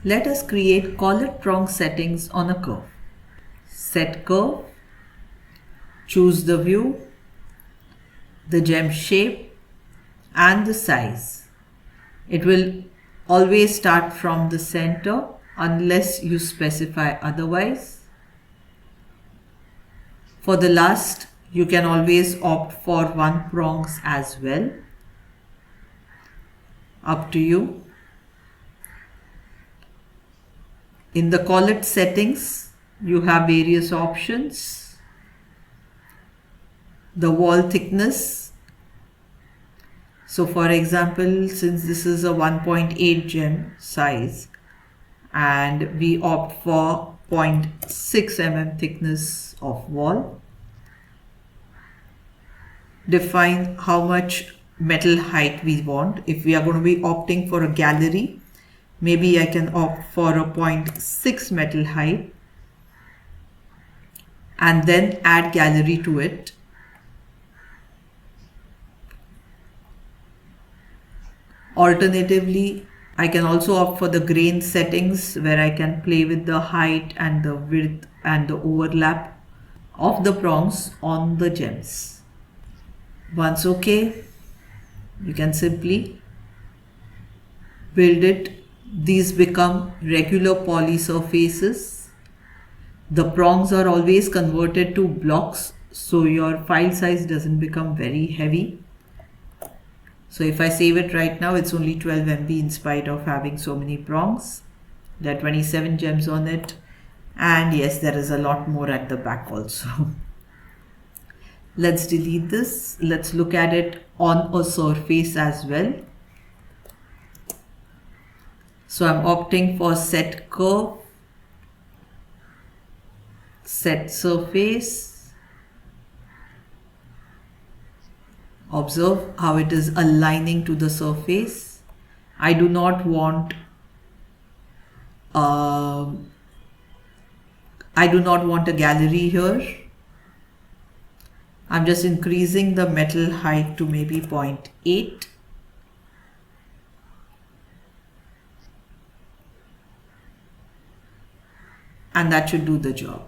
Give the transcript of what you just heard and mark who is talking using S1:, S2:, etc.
S1: Let us create collet prong settings on a curve. Set curve, choose the view, the gem shape and the size. It will always start from the center unless you specify otherwise. For the last, you can always opt for one prongs as well. Up to you. In the collet settings, you have various options. The wall thickness. So for example, since this is a 1.8 gem size and we opt for 0.6 mm thickness of wall. Define how much metal height we want. If we are going to be opting for a gallery, maybe I can opt for a 0.6 metal height and then add gallery to it. Alternatively, I can also opt for the grain settings where I can play with the height and the width and the overlap of the prongs on the gems. Once okay, you can simply build it. These become regular poly surfaces. The prongs are always converted to blocks so your file size doesn't become very heavy. So if I save it right now, it's only 12 MB in spite of having so many prongs. There are 27 gems on it. And yes, there is a lot more at the back also. Let's delete this. Let's look at it on a surface as well. So I'm opting for set curve, set surface. Observe how it is aligning to the surface. I do not want a gallery here. I'm just increasing the metal height to maybe 0.8. And that should do the job.